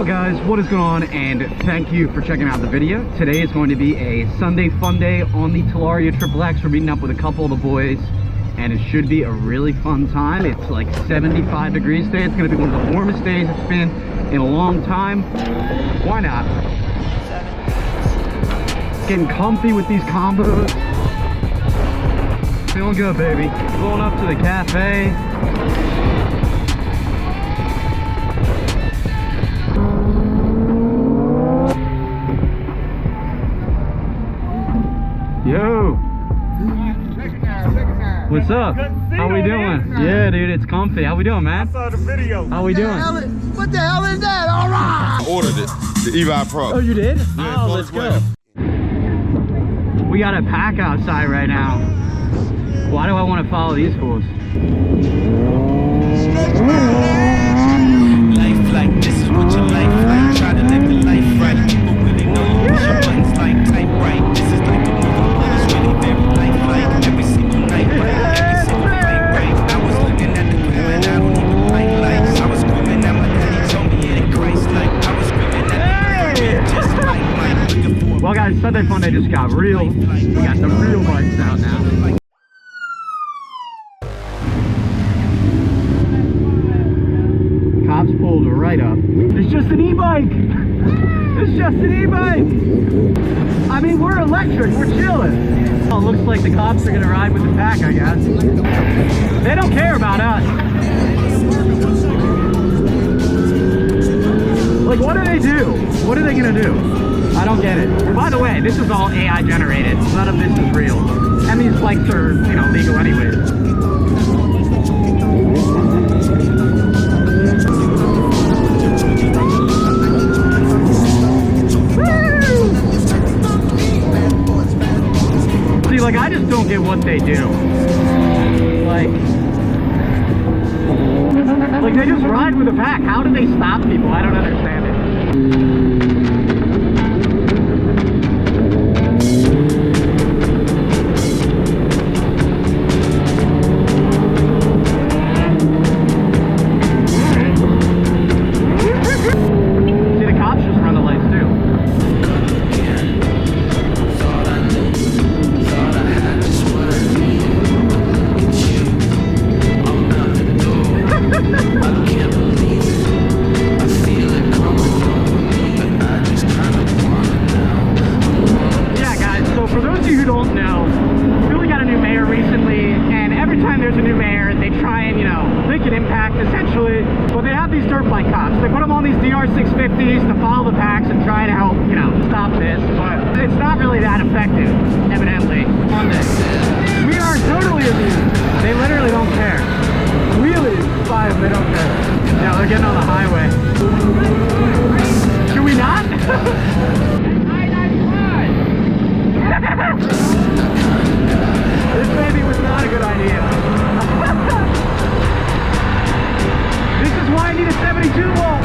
Yo guys, what is going on, and thank you for checking out the video. Today is going to be a Sunday fun day on the Talaria XXX. We're meeting up with a couple of the boys, and it should be a really fun time. It's like 75 degrees today. It's going to be one of the warmest days it's been in a long time. Why not? Getting comfy with these combos. Feeling good, baby. Going up to the cafe. Yo! What's up? How we doing? Yeah, dude, it's comfy. How we doing, man? I saw the video. How we doing? What the hell is that? All right! I ordered it, the Evi Pro. Oh, you did? Yeah, Oh, let's go. We got a pack outside right now. Why do I want to follow these fools? Life like this is what your life like. Try to live the life right. People really know you push your buttons like type right. This is like the movie, but it's really very lifelike. Every single night, right? Every single night, right? I was looking at the gram and I don't even like lights. I was screaming at my daddy, told me it ain't Christ like. I was screaming at the just like Mike. Looking for Well, guys, Sunday Fun Day just got real. We got the real bikes out now. Cops pulled right up. It's just an e-bike. It's just an e-bike. I mean, we're electric. We're chilling. Oh, it looks like the cops are gonna ride with the pack, I guess. They don't care about us. Like, what do they do? What are they gonna do? I don't get it. By the way, this is all AI generated. None of this is real. And these bikes are, you know, legal anyways. See, like, I just don't get what they do. Like they just ride with a pack. How do they stop people? I don't understand it. See, the cops just run the lights too. Yeah, guys, so for those of you who don't know, Philly got a new mayor recently, and every time there's a new mayor, they try and, you know, make an impact, essentially. But they have these dirt bike cops. They put them on these DR650s to follow the packs and try to help, you know, stop this. But it's not really that effective, evidently, on this. We are totally immune. They literally don't care. Really, five, they don't care. Yeah, they're getting on the highway. Should we not? This maybe was not a good idea. This is why I need a 72 volt.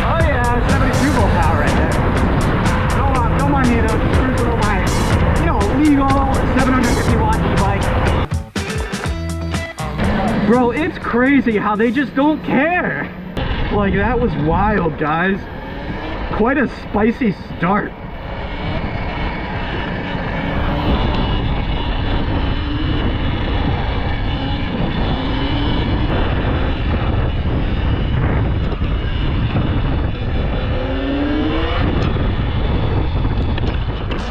Oh yeah, 72 volt power right there. Don't mind me though. Just cruising on my, you know, legal 750 watt e-bike. Bro, it's crazy how they just don't care. Like, that was wild, guys. Quite a spicy start.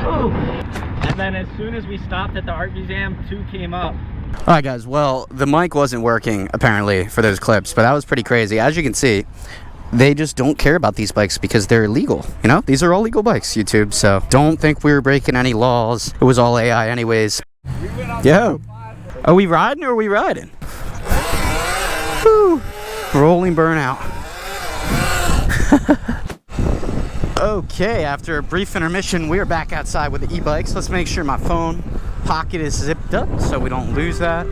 Oh. And then as soon as we stopped at the art museum, 2 came up. All right, guys. Well, the mic wasn't working, apparently, for those clips, but that was pretty crazy. As you can see, they just don't care about these bikes because they're legal. You know, these are all legal bikes, YouTube. So don't think we were breaking any laws. It was all AI anyways. Yo, are we riding or are we riding? Woo. Rolling burnout. Okay, after a brief intermission, we are back outside with the e-bikes. Let's make sure my phone pocket is zipped up so we don't lose that.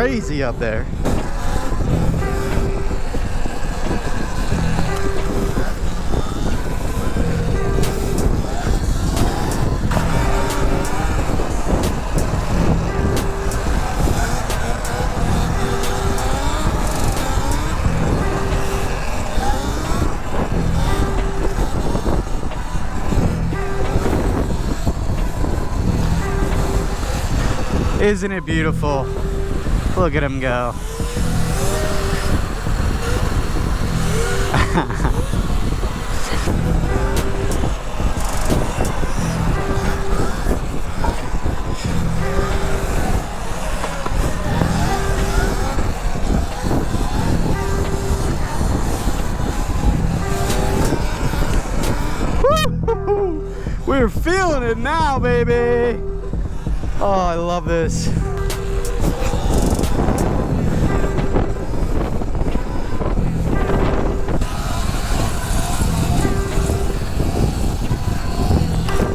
crazy up there. Isn't it beautiful? Look at him go. We're feeling it now, baby. Oh, I love this.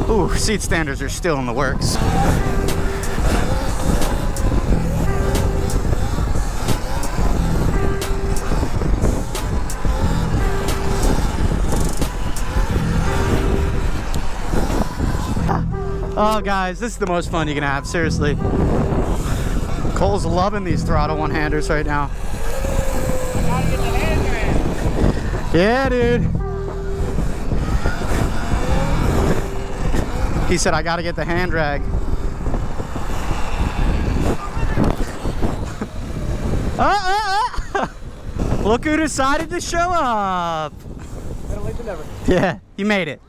Ooh, seat standers are still in the works. Oh, guys, this is the most fun you can have, seriously. Cole's loving these throttle one-handers right now. Yeah, dude. He said, I gotta get the hand drag. Look who decided to show up. Better late than never. Yeah, you made it.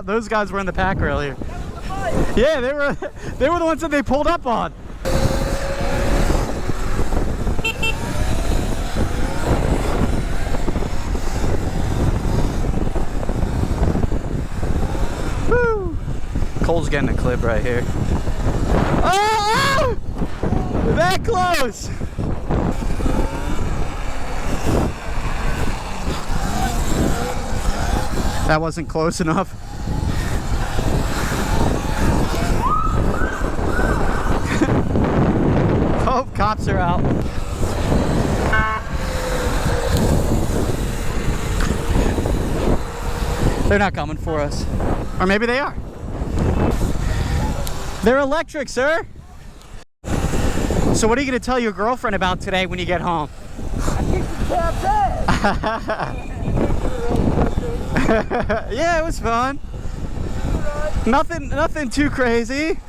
Those guys were in the pack earlier. Yeah, they were the ones that they pulled up on. Woo! Cole's getting a clip right here. Oh! That close! That wasn't close enough. Oh, cops are out. They're not coming for us. Or maybe they are. They're electric, sir. So what are you going to tell your girlfriend about today when you get home? Yeah, it was fun. Nothing too crazy.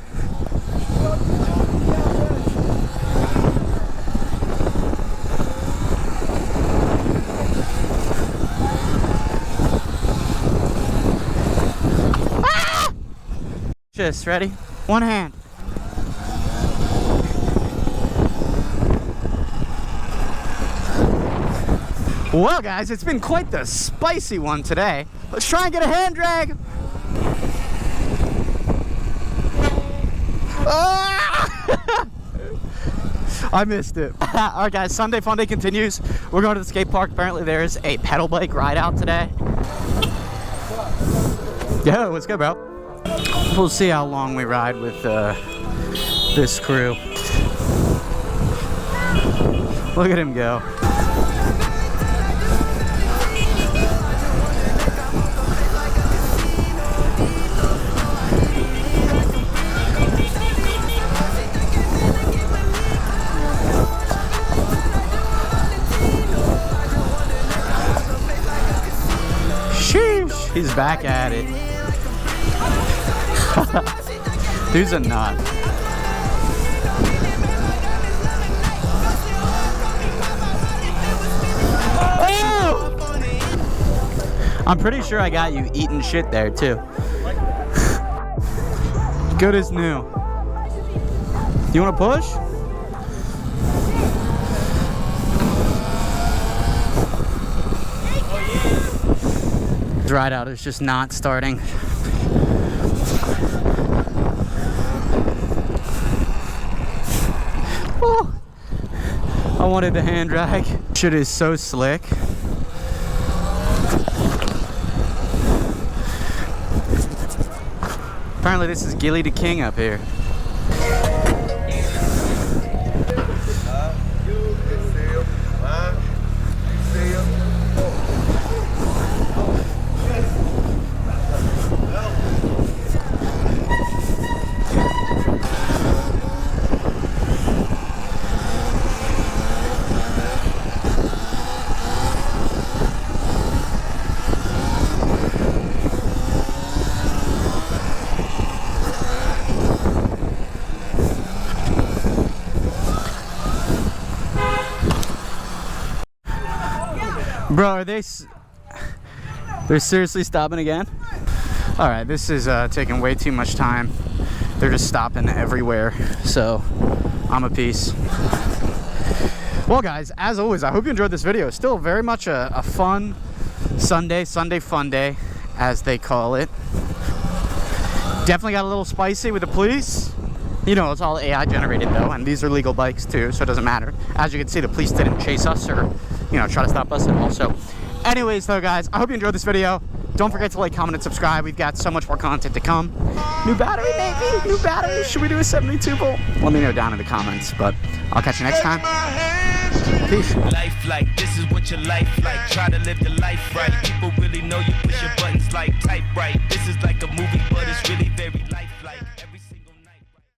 Ah! Just ready? One hand. Well, guys, it's been quite the spicy one today. Let's try and get a hand drag. Ah! I missed it. All right, guys, Sunday Fun Day continues. We're going to the skate park. Apparently, there's a pedal bike ride out today. Yeah, what's good, bro? We'll see how long we ride with this crew. Look at him go. Sheesh, he's back at it. Dude's a nut. Oh! I'm pretty sure I got you eating shit there too. Good as new. You want to push? ride out is just not starting. Oh, I wanted the hand drag. Shit is so slick. Apparently this is Gilly the King up here. Bro, they're seriously stopping again? All right, this is taking way too much time. They're just stopping everywhere, so I'm a piece. Well, guys, as always, I hope you enjoyed this video. Still very much a fun Sunday fun day, as they call it. Definitely got a little spicy with the police. You know, it's all AI generated though, and these are legal bikes too, so it doesn't matter. As you can see, the police didn't chase us or, you know, try to stop us at all. So anyways though, guys, I hope you enjoyed this video. Don't forget to like, comment, and subscribe. We've got so much more content to come. New battery, maybe? New battery? Should we do a 72 volt? Let me know down in the comments, but I'll catch you next time. Peace. Life like this is what your life like. Try to live the life right. People really know you push your buttons like